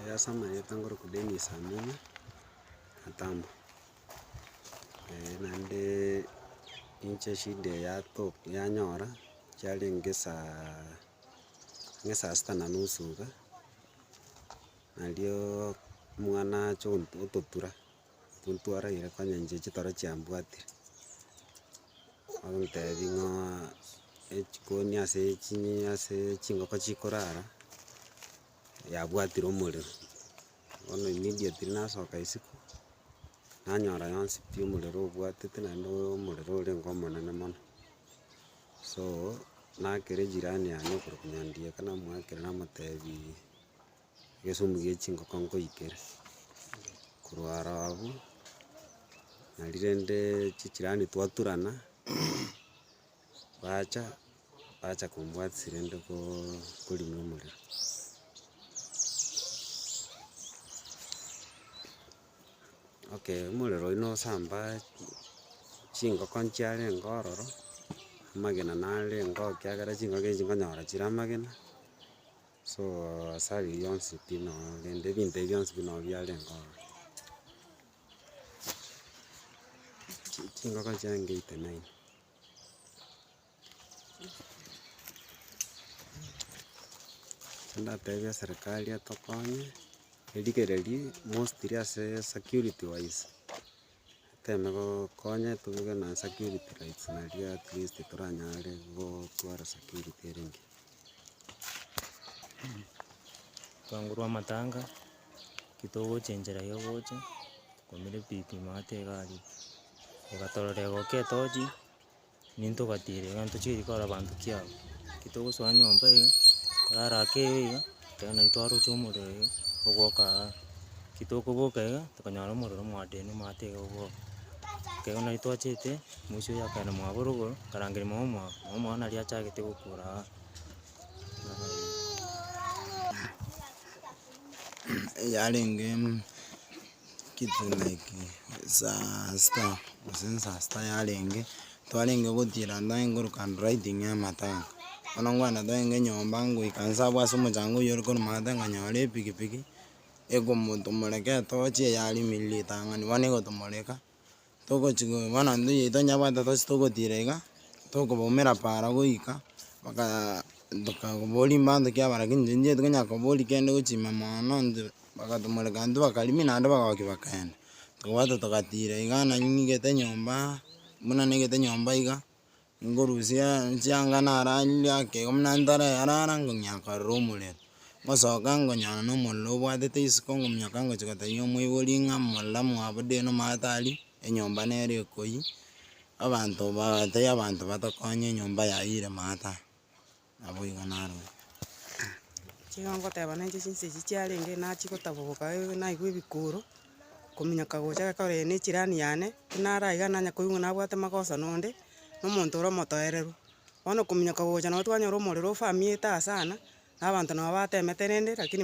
yasamanyete ngoro Dennis Amina Atambo nande inche shide yanyora chali ngesa sita na nusu nalio mwana ototura tuntwara ire konyenje chitoro chiambwatire agontebi ng'o echikoni ase chingoko chikorara yabwatire omorero bono immediately nasoka isiko nanyora yonsi pi omorero obwatete naende omorero orenge omonene mono. So nakere jirani yane okoroka Nyandieka namwakera namotebi egesumu gia echingoko nkoikera korwa abwo nari rende chichirani twaturana bacha kombwatia rende korima omorero. Okay, omorero oyo nosamba chingoko nchiarenge ororo amagena narenge ekiagera chingoko echi nkonyora chire amagena so ase aria yonsi pi rende ebinto ebio bionsi pi biarenge ororo. Chingoko chiarenge 89. Ndatebia serikali etokonye erigererie mostly ase security wise teme gokonya tuge na security lights naria at least toranyare gotwara security erenge Kanguru amatanga kitogochenjera yogoche komire pipi mate gari ogatorore goketoji ninto gatire ganto chiri kora bantu kiao kitogoswa nyomba iga korara keiga tena itwaro chomorero ogoka kitokoboka iga tukanyara omorero mwadeni mate iga kegona itwachete muisho yakana mwaborogoro karangeri mwa nari achagete gokura yarenge kitu like saa sita yarenge twarenge gotira ndaengoroka handwriting ya matanga bono ngwana toenge nyomba ngoikansa bwase omochango oyo ore korwa nganyora epikipiki egomotomoreka etochi eyarimirie ritang'ani bono egotomoreka togochigwa bono tonyabwate tosi togotira iga tokobaumera para goika tokaboria banto kiabara inche nchiete konya koboria kende gochima mono bagatomoreka intwe bakarimia naende bagokia bakaenda togobwate togatira iga nanyigete nyomba buna naigete nyomba iga ngorusia chianga nararire ake iga buna ntararara ngong'ea korora omorero ngosoka nkonyora na omorero obwatete isiko ngominyoka ngochia kotebia omoibori ng'a morora mwabudire maate aria enyomba nero ekoiyia abanto tari abanto batokonye enyomba yaiyire maate aa nabo igo naroria. Igo nkoteba na inche chinsa echi chiarenge nachigotaboboka naigwa ebikuro kominyoka gocha gekorwa na echirani yane tinara iga nanya koigwa nabwate magoso nonde na omonto ore omotoereru bono kominyoka gocha nabo twanyora omorero ofamia etasana na abanto nabo batemete rende lakini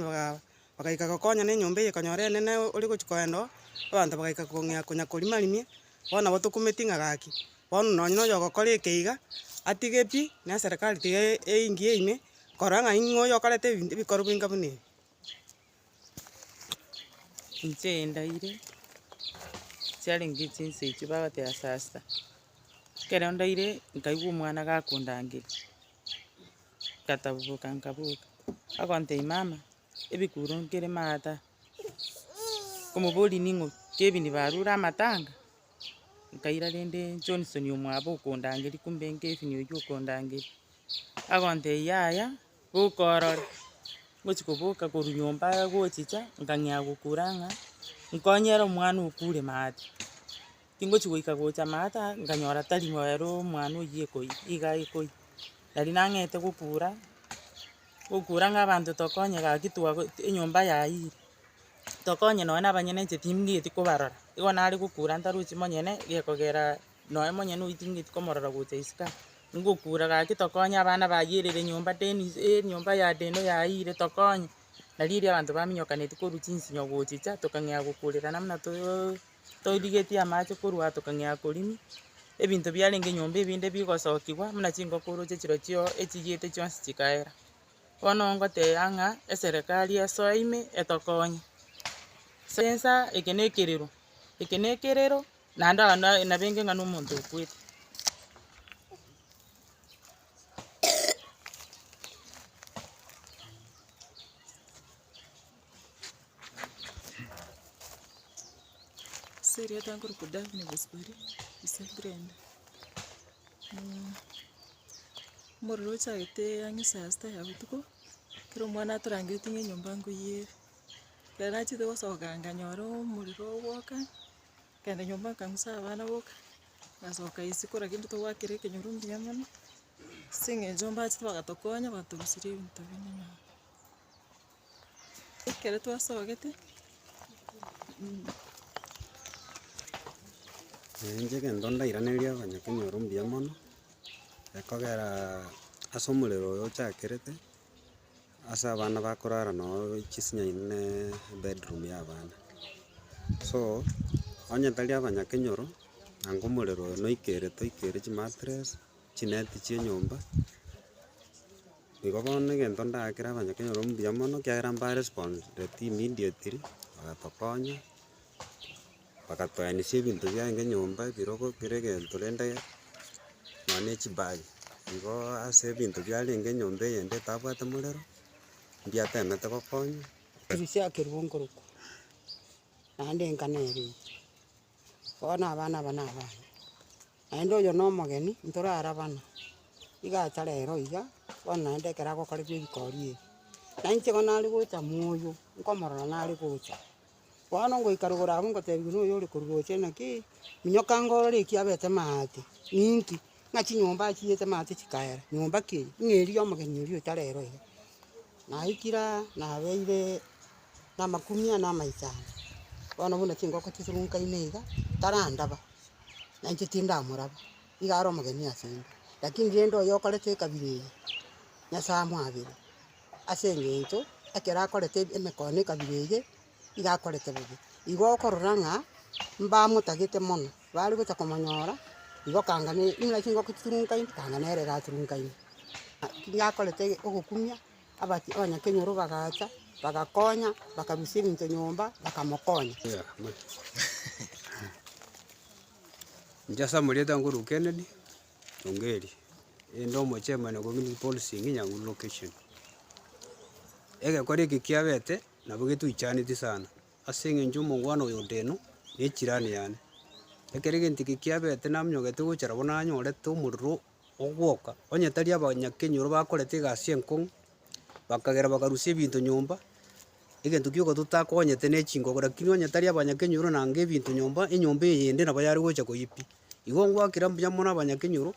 bagaika gokonya na enyomba eye ekonyora enene ore gochia koenda oo abanto bagaika kong'ea konya korimarimia bono nabo tokometia ng'a gaki bono nonye na oyo ogokora eke iga atige pi na eserikari tiga eingie ime korora ng'a ing'o oyo okorete ebikoro binga buna ebi. Inche ndaire chiarenge chinsa echio bagoteba saa sita ekero ndaire nkaigwa omwana gakondangeri nkataboboka agontebia mama ebikuro nkere maate aa komoboria ning'o chiabi nibarure amatanga nkaira rende Johnson omwabo okondangeri kumbe nkebini oywo okondangeri agontebia yaya boka orore ngochia koboka korwa nyomba gochicha nkang'ea gokura ng'a nkonyere omwana okure maate tingochia goika gocha maate aa nkanyora tari rero omwana oyio ekoiyia iga ekoiyia nari nang'ete gokura ng'a abanto tokonye gaki enyomba yaiyire tokonye nonye na abanyene inche timbigeti kobarora igo nare gokura ntarochi monyene gekogera nonye monyene oyio ting'eti komorora gocha isiko ngokura gaki tokonye abana baiyerire nyomba enyomba ya deno yaiyire tokonye nari erio abanto baminyokaneti korwa chinsinyo gochicha tokang'ea gokurerana buna torigetie amache korwa tokang'ea korimia ebinto biarenge nyomba ebinde bigosokiwa buna chingoko oroche chirochio echiyete chionsi chikaera. bono ngotea ng'a eserikali esoime etokonye. Sensa eke na ekerero naende nabo enge ng'a na omonto okwete. Seria tanguru kudavni buspari isebrenda. Morlo chaite angi sasta ya butuko. Kero mwana turangi tinge nyumba nguye. Lena chite wasoka nganyoro muliro woka. Kende nyumba kangusa abana boka. Nasoka isikora kintu to wakire kenyurumbi yamana. Singe jomba chite bagatokonya baturusirie ibintu binene. Kere twasogete. Inche gento ndairaneria abanyakenyoro mbuya mono ekogera ase omorero oyo ochakerete ase abana bakorara noo chisinyaine bedroom ya abana. So onye tari abanyakenyoro anga omorero oyo noikere toikere chimatress chineti chia enyomba. Igo bono egento ndakera abanyakenyoro mbuya mono kiagera mbarespondeti immediately bagatokonya bagatoanisia ebinto biaye enyomba ebirogo kera egento rende nonye echibagi. Igo ase ebinto biarenge enyomba eyende etabwate morero mbiatemete gokonya. Turusiakirwa nkoruko naende enkana eria bono abana aba na abana naende oyo na omogeni ntorara bana iga acha rero iga bono naende ekero agokorerwa ebikori ebi na inche igo nari gocha moyo nkomorora nari gocha bono ngoika rogoro abwo ngotebiwa na oyo ore korugocha naki minyoka ngorore eki abete maate ninki ng'a chinyomba achiete maate chikaera nyomba ki ng'eria omogeni oria ocha rero iga naikira nabeire na makumia na amaisano bono buna chingoko chisurunkaine iga tarandaba na inche tindamoraba iga aro omogeni asende lakini rende oyo okorete ekabira eye nyasaye amwabere ase eng'encho ekero akorete emekono ekabira eye iga akorete bobe. Igo okorora ng'a mbamotagete mono bari gocha komonyora igo kangane ng'a chingoko chisurunkaine kangana ere gasurunkaine. Iga akorete ogokumia abanyakenyoro bagacha bagakonya bakarusia ebinto nyomba bakamokonya. Inche Samuel Tanguru Kennedy Ongeri ende omochairman community policing Nyang'u location. Egekora eki kiabete nabo getwichanetie sana ase eng'encho omongwana oyo ndeno na echirani yane. Ekero egento eki kiabete namnyogete gocha nabo nanyorete omorero ogwoka onye tari abanyakenyoro bakorete egasi enkong'u bakagera bakarusia ebinto nyomba egento kioka totakonyete na echingoko lakini onye tari abanyakenyoro nanga ebinto nyomba enyomba eyende nabo yare gocha koyipia. Igo ngwakera mbuya mono abanyakenyoro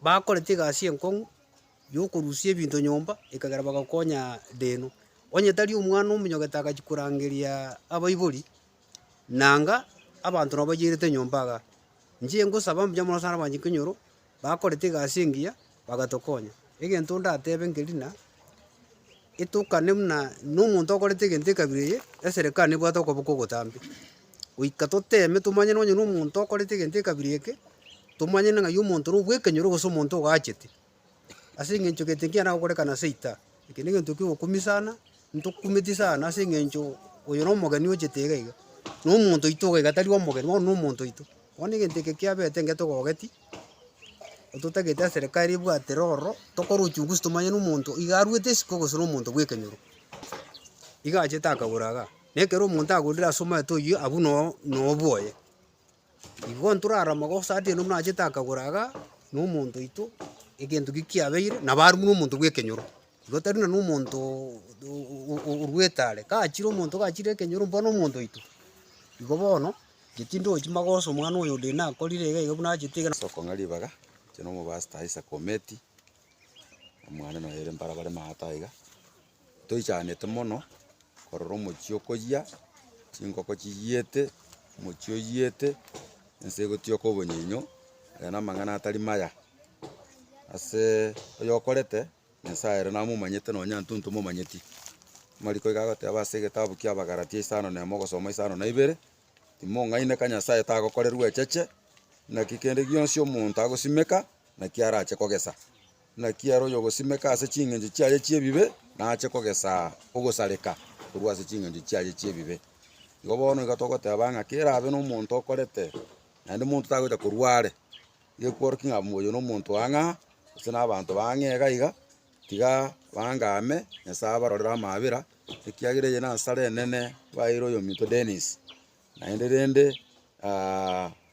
bakorete egasi enkong'u yokorusia ebinto nyomba ekagera bagakonya ndeno. Onye tari omwana omonyogete agachi korangeria abaibori nanga abanto nabo bayeirete nyomba iga. Inche ngosaba mbuya mono sana abanyakenyoro bakorete egasi engiya bagatokonya. Egento ndatebe nkerina etokane muna na omonto okorete egento ekabira eye eserikali nebwate okoboko ogotambe goika toteme tomanye nonye na omonto okorete egento ekabira eke tomanye ng'ai omonto ore obwekenyoro gose omonto ogachete ase eng'encho gete nkiana gokorekana seita eke na egento kiogokumia sana ntokumeti sana ase eng'encho oyo na omogeni ochete iga iga na omonto oito iga tari omogeni bono na omonto oito. Bono egento eke kiabete nge togogeti ototagete eserikali ebwate roro tokore uchunguzi tomanye na omonto iga aruete esiko gose na omonto bwekenyoro iga achete akagora iga na ekero omonto agorire ase omaete oywo abwo no obwoye. Igo ntorara magosa atieno buna achete akagora iga na omonto oito egento ki kiabeire nabo aria na omonto bwekenyoro igo tari na omonto orwetare gachire omonto gachire ekenyoro bono omonto oito. Igo bono getindochi magoso omwana oyo onde nakorire iga buna achete iga soko ng'aribaga cheno omobasta isa kometi omwana noere mbarabare maata iga toichanete mono korora omochio okoyia chingoko chiyiete omochio oyiete ense egotioka obonyinyo na amang'ana atari maya ase oyo okorete nyasaye ere namomanyete nonya ntuntu momanyeti mariko iga agoteba ase egetabu kia abagaratia isano na emo ogosoma isano na ibere timong'aine ka nyasaye tagokorerwa echeche naki kende gionsi omonto agosimeka naki arache kogesa na kiaro yogosimeka ase ching'encho chiaye chiebibe nache kogesa ogosareka korwa ase ching'encho chiaye chiebibe. Igo bono iga togoteba ng'a kerabe na omonto okorete naende monto tagoeta korware gekworoki ng'a oyo na omonto wa ng'a ase na abanto bang'e iga tiga bangame Nyasaye abarorere amabera ekiagera eye na ensara enene baire oyo ominto Dennis naende rende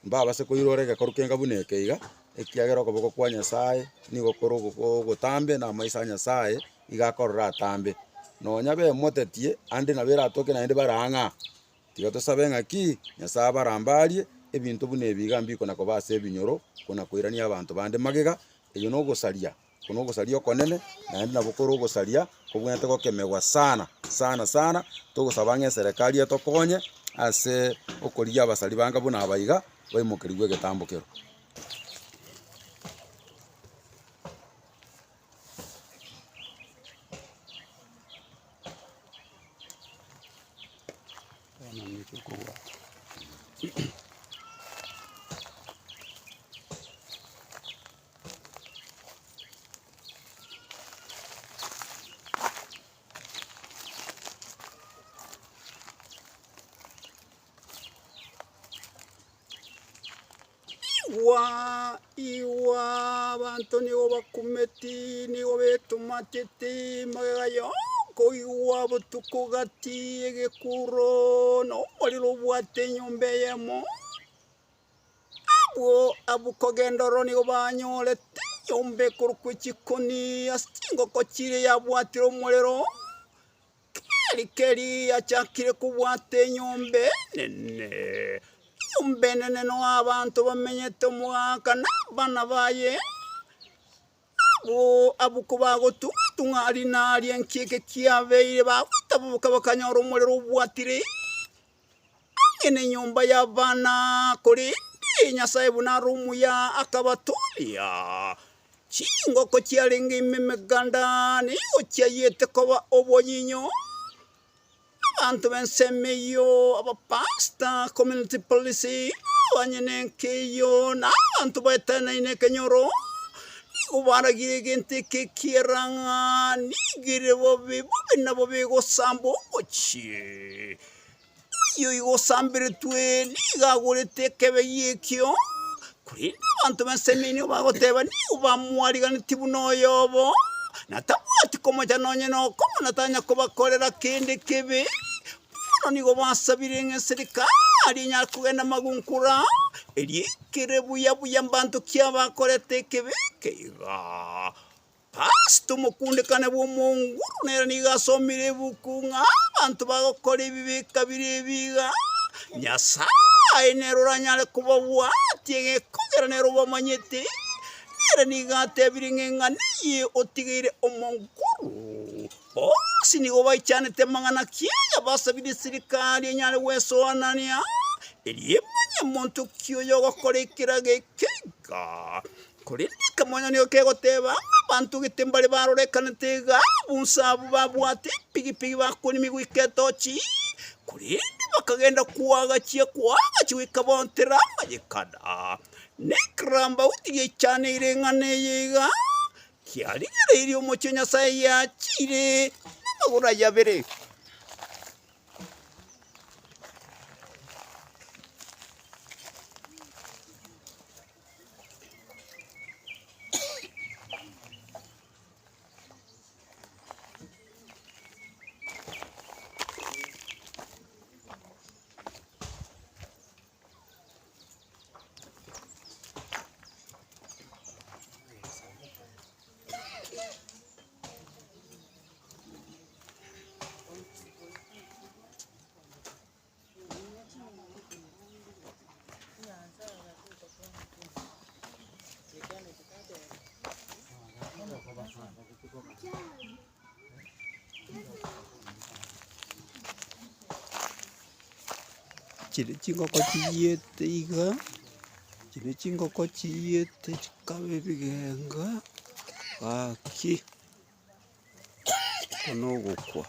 mbabase koirora egekoro kenga buna eke iga ekiagera okoboko kwa Nyasaye nigo kore ogotambe na amaiso a Nyasaye iga akorora atambe nonya bemotetie ande nabo eratoke naende bare ang'a tiga tosabe ng'aki Nyasaye abarambarie ebinto buna ebi iga mbikona koba ase ebinyoro kona koirania abanto bande magega eyo na ogosaria kono ogosaria okonene naende nabo kore ogosaria kobwenerete gokemewa sana sana sana togosaba ng'a eserikari etokonye ase okorigia abasari banga buna aba iga baimokerigwe egetambo kero. Iwa abantu nigo bakumeti nigo betumatete magega yonko iwa botuko gati egekuro no omorero obwate enyomba eyemo abukogendoro nigo banyorete enyomba ekorokwa echikoni ase chingoko chire yabwatire omorero keri yachakire kobwata enyomba enene enene no abantu bamenyete omogaka na abana baye abuko bagotunga ari nari enkieke kiabeire bagotabuka bakanyora omorero obwatire ene nyomba y'abana kori Nyasaye buna rumuya akabatoria chingoko chiaringa imemeganda nigo chiayete koba obonyinyo abantu bensemeyo abapasta community policy abanyenenkeyo n'abantu baetanaine kenyoro nigo baragire gente kekieranga nigire bobe nabo begosamba omochie iyo igosambiretwe nigagorete ekebe yekio kuri abantu bensemeyo bagoteba nigo bamwariganeti buna oyobo natabwati komoja nonye nokomo natanya kubakorera kende kebe bono nigo basabire ng'a eserikari enyara kogenda magunkura eriekere buya mbanto kia bakorete kebe keiga pasito omokundekane bwa omonguru nere nigo asomire ebuku ng'a abantu bagokora ebibeka bire ebiga Nyasaye nero oranyare kobabwatia egekogera nero bamanyete nere nigo atebire ng'a niye otigeire omonguru bosi nigo baichanete mang'ana kiaya basabire eserikari enyare gwesoanania eriemanya monto kioyo ogokora ekeraga ekeiga korende kamonya nigo kegoteba abantu gete mbare barorekanete iga bunsabu babwate pigipigi bakonimi gwika etochi korende bakagenda kwagachia gwika bontera amanyekana nekramba utigie chane ireng'ana eyeiga kiarigereirie omochio Nyasaye yachire amagora yabere. Chiri chingoko chiyete iga chiri chingoko chiyete chikabe bigenga gaki kono ogokwa